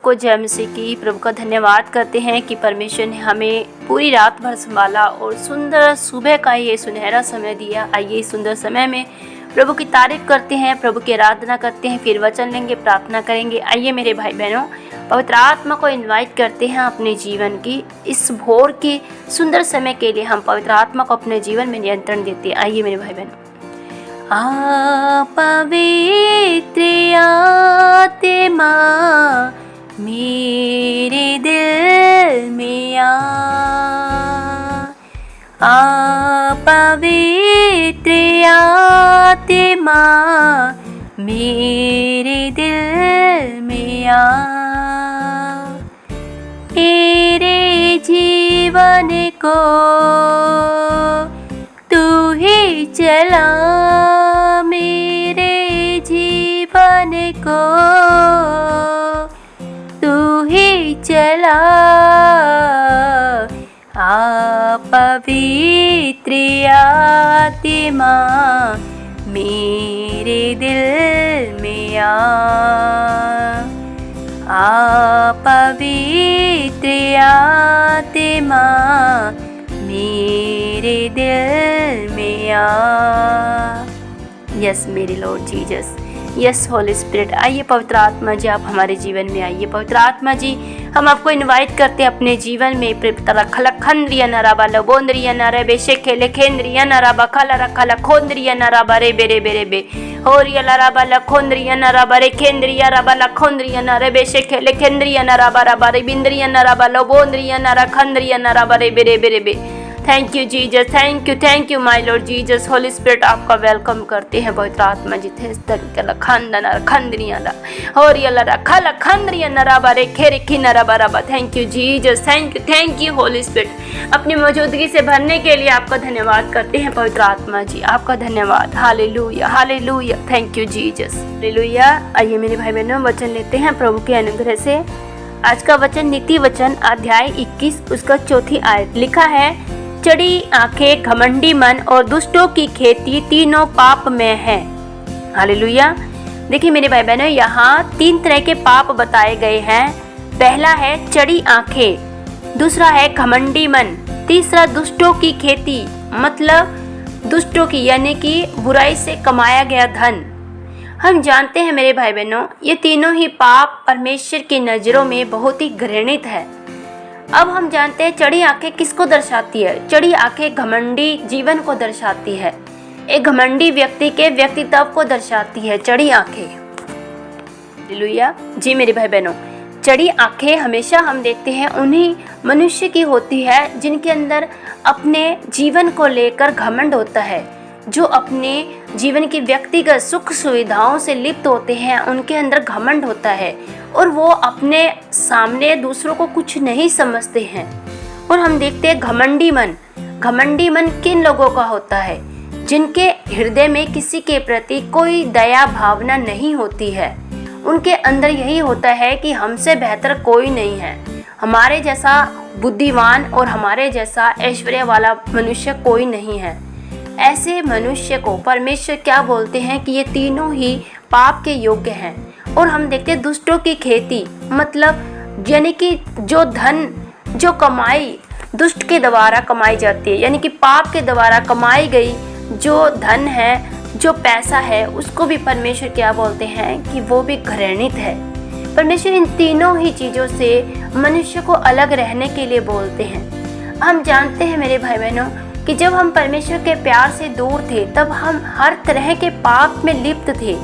को जय मसीह की। प्रभु का धन्यवाद करते हैं कि परमेश्वर ने हमें पूरी रात भर संभाला और सुंदर सुबह का ये सुनहरा समय दिया। आइए इस सुंदर समय में प्रभु की तारीफ करते हैं, प्रभु की आराधना करते हैं, फिर वचन लेंगे, प्रार्थना करेंगे। आइए मेरे भाई बहनों, पवित्र आत्मा को इनवाइट करते हैं अपने जीवन की इस भोर के सुंदर समय के लिए। हम पवित्र आत्मा को अपने जीवन में नियंत्रण देते हैं। आइए मेरे भाई बहनों, पवित्र आत्मा मेरे दिल में पवित्र आत्मा मेरे दिल में मेरे जीवन को तू ही चला, मेरे जीवन को तू ही चला। पवित्र आत्मा मेरे दिल में पवित्र आत्मा मेरे दिल में यस मेरे Lord Jesus, yes Holi spirit. आइए पवित्र आत्मा जी, आप हमारे जीवन में आइए। पवित्र आत्मा जी, हम आपको इनवाइट करते हैं अपने जीवन में। खलखंद्रिया नराबा लबोंद्रिया नरे बेशे खेले खेंद्रिया नराबा खला रखला खोंद्रिया नराबा रे बेरे बेरे बे होरिया लराबा लखोंद्रिया नराबा रे खेंद्रिया रबा लखोंद्रिया नरे बेशे खेले खेंद्रिया नराबा रबा रे बिंद्रिया नराबा लबोंद्रिया नरा खंद्रिया नराबा रे बेरे बेरे बे। Thank you Jesus, thank you my Lord Jesus. Holy Spirit आपका वेलकम करते हैं। पवित्र आत्मा जी थे तरीके खंदना खंदरिया ला होरिया ला खला खंदरिया नराबा रे खेरे खी नराबा रबा। Thank you Jesus, thank you Holi spirit. अपनी मौजूदगी से भरने के लिए आपका धन्यवाद करते हैं पवित्र आत्मा जी, आपका धन्यवाद। Hallelujah hallelujah, thank you Jesus, hallelujah. आइए मेरे भाई बहनों, वचन लेते हैं प्रभु के अनुग्रह से। आज का वचन नीति वचन अध्याय 21 उसका 4 आयत लिखा है, चढ़ी आंखें, घमंडी मन और दुष्टों की खेती तीनों पाप में है। हालेलुया। देखिए मेरे भाई बहनों, यहाँ 3 तरह के पाप बताए गए हैं। पहला है चढ़ी आंखें, दूसरा है घमंडी मन, तीसरा दुष्टों की खेती, मतलब दुष्टों की यानी कि बुराई से कमाया गया धन। हम जानते हैं मेरे भाई बहनों, ये तीनों ही पाप परमेश्वर की नज़रों में बहुत ही घृणित है। अब हम जानते हैं चढ़ी आंखें किसको दर्शाती है। चढ़ी आंखें घमंडी जीवन को दर्शाती है, एक घमंडी व्यक्ति के व्यक्तित्व को दर्शाती है चढ़ी आंखें। हालेलुया जी मेरे भाई बहनों, चढ़ी आंखें हमेशा हम देखते हैं उन्हीं मनुष्य की होती है जिनके अंदर अपने जीवन को लेकर घमंड होता है, जो अपने जीवन की व्यक्तिगत सुख सुविधाओं से लिप्त होते हैं, उनके अंदर घमंड होता है और वो अपने सामने दूसरों को कुछ नहीं समझते हैं। और हम देखते हैं घमंडी मन किन लोगों का होता है, जिनके हृदय में किसी के प्रति कोई दया भावना नहीं होती है। उनके अंदर यही होता है कि हमसे बेहतर कोई नहीं है, हमारे जैसा बुद्धिमान और हमारे जैसा ऐश्वर्य वाला मनुष्य कोई नहीं है। ऐसे मनुष्य को परमेश्वर क्या बोलते हैं कि ये तीनों ही पाप के योग्य हैं। और हम देखते हैं दुष्टों की खेती, मतलब यानी कि जो धन, जो कमाई दुष्ट के द्वारा कमाई जाती है, यानी कि पाप के द्वारा कमाई गई जो धन है, जो पैसा है, उसको भी परमेश्वर क्या बोलते हैं कि वो भी घृणित है। परमेश्वर इन तीनों ही चीज़ों से मनुष्य को अलग रहने के लिए बोलते हैं। हम जानते हैं मेरे भाई बहनों कि जब हम परमेश्वर के प्यार से दूर थे तब हम हर तरह के पाप में लिप्त थे।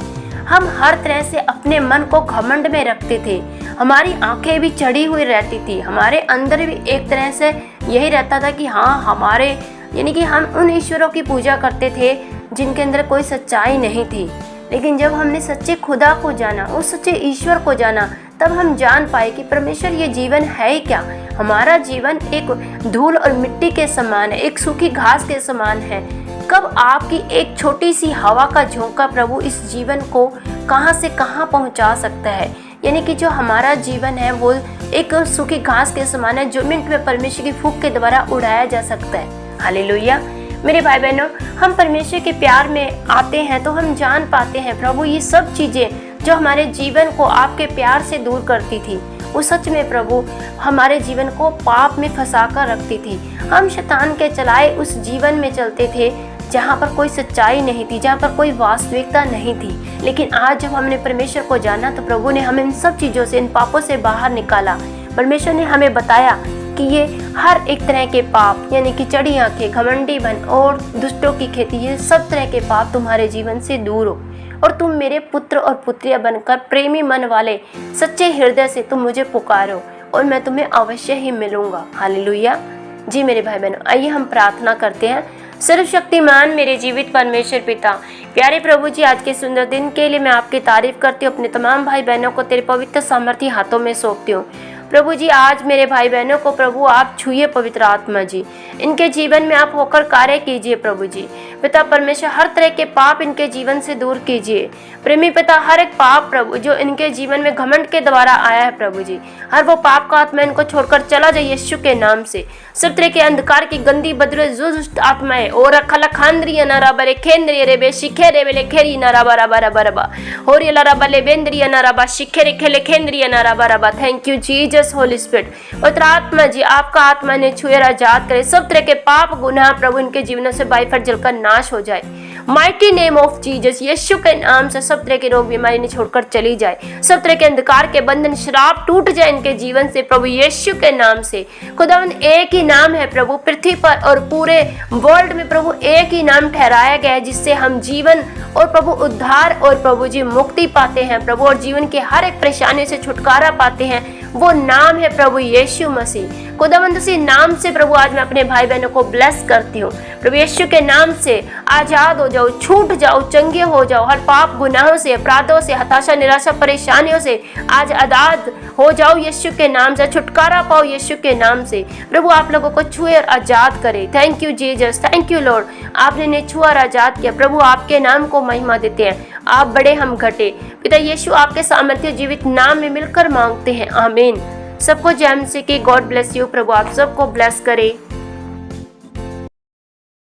हम हर तरह से अपने मन को घमंड में रखते थे, हमारी आंखें भी चढ़ी हुई रहती थी, हमारे अंदर भी एक तरह से यही रहता था कि हाँ हमारे, यानी कि हम उन ईश्वरों की पूजा करते थे जिनके अंदर कोई सच्चाई नहीं थी। लेकिन जब हमने सच्चे खुदा को जाना, उस सच्चे ईश्वर को जाना, तब हम जान पाए कि परमेश्वर ये जीवन है क्या। हमारा जीवन एक धूल और मिट्टी के समान है, एक सूखी घास के समान है। कब आपकी एक छोटी सी हवा का झोंका प्रभु इस जीवन को कहां से कहां पहुंचा सकता है। यानी कि जो हमारा जीवन है वो एक सूखी घास के समान है, जो मिनट में परमेश्वर की फूंक के द्वारा उड़ाया जा सकता है। हालेलुया। मेरे भाई बहनों, हम परमेश्वर के प्यार में आते हैं तो हम जान पाते हैं प्रभु ये सब चीज़ें जो हमारे जीवन को आपके प्यार से दूर करती थी, वो सच में प्रभु हमारे जीवन को पाप में फंसा कर रखती थी। हम शैतान के चलाए उस जीवन में चलते थे जहाँ पर कोई सच्चाई नहीं थी, जहाँ पर कोई वास्तविकता नहीं थी। लेकिन आज जब हमने परमेश्वर को जाना तो प्रभु ने हमें इन सब चीज़ों से, इन पापों से बाहर निकाला। परमेश्वर ने हमें बताया कि ये हर एक तरह के पाप, यानी कि चढ़ी आंखें, घमंडी बन और दुष्टों की खेती, ये सब तरह के पाप तुम्हारे जीवन से दूर हो और तुम मेरे पुत्र और पुत्रियां बनकर प्रेमी मन वाले सच्चे हृदय से तुम मुझे पुकारो और मैं तुम्हें अवश्य ही मिलूंगा। हालेलुया। जी मेरे भाई बहनों, आइए हम प्रार्थना करते हैं। सर्वशक्तिमान मेरे जीवित परमेश्वर पिता, प्यारे प्रभु जी, आज के सुंदर दिन के लिए मैं आपकी तारीफ करती हूँ। अपने तमाम भाई बहनों को तेरे पवित्र सामर्थी हाथों में सौंपती हूँ। प्रभु जी, आज मेरे भाई बहनों को प्रभु आप छूइए पवित्र आत्मा जी, इनके जीवन में आप होकर कार्य कीजिए। प्रभु जी पिता परमेश्वर, हर तरह के पाप इनके जीवन से दूर कीजिए। प्रेमी पिता, हर एक पाप प्रभु जो इनके जीवन में घमंड के द्वारा आया है प्रभु जी, हर वो पाप का आत्मा इनको छोड़कर चला जाए यीशु के नाम से। सब तरह के अंधकार की गंदी बदले जो दुष्ट आत्माएं और खलखांद्रिय नराबरे खेंद्रिय रे बे शिखे रे बेले खेरी नराबरा बरा बरा और ये लराबले बेंद्रिय नराबा शिखे रे खेले खेंद्रिय नराबरा। Thank you Jesus Holy Spirit. पवित्र आत्मा जी, आपका आत्मा ने छुए आजाद करे। सब तरह के पाप गुनाह प्रभु इनके जीवनों से बाइफर जलकर नाश हो जाए। माइटी नेम ऑफ जीसस, यीशु के नाम से सब तरह के रोग बीमारी ने छोड़कर चली जाए। सब तरह के अंधकार के बंधन श्राप टूट जाए इनके जीवन से प्रभु यीशु के नाम से। खुदावन, एक ही नाम है प्रभु पृथ्वी पर और पूरे वर्ल्ड में प्रभु, एक ही नाम ठहराया गया है जिससे हम जीवन और प्रभु उद्धार और प्रभु जी मुक्ति पाते हैं प्रभु, और जीवन के हर एक परेशानी से छुटकारा पाते हैं। वो नाम है प्रभु यीशु मसीह। खुदावंद, उसी नाम से प्रभु आज मैं अपने भाई बहनों को ब्लेस करती हूँ। प्रभु यीशु के नाम से आजाद हो जाओ, छूट जाओ, चंगे हो जाओ। हर पाप गुनाहों से, अपराधों से, हताशा, निराशा, परेशानियों से आज आजाद हो जाओ यीशु के नाम से। छुटकारा पाओ यीशु के नाम से। प्रभु आप लोगों को छुए और आजाद करे। Thank you Jesus, thank you Lord, आपने इन्हें छुआ और आजाद किया। प्रभु आपके नाम को महिमा देते हैं। आप बड़े, हम घटे। पिता यीशु आपके सामर्थ्य जीवित नाम में मिलकर मांगते हैं, आमीन। सबको जय मसीह की। God bless you. प्रभु आप सबको ब्लेस करे।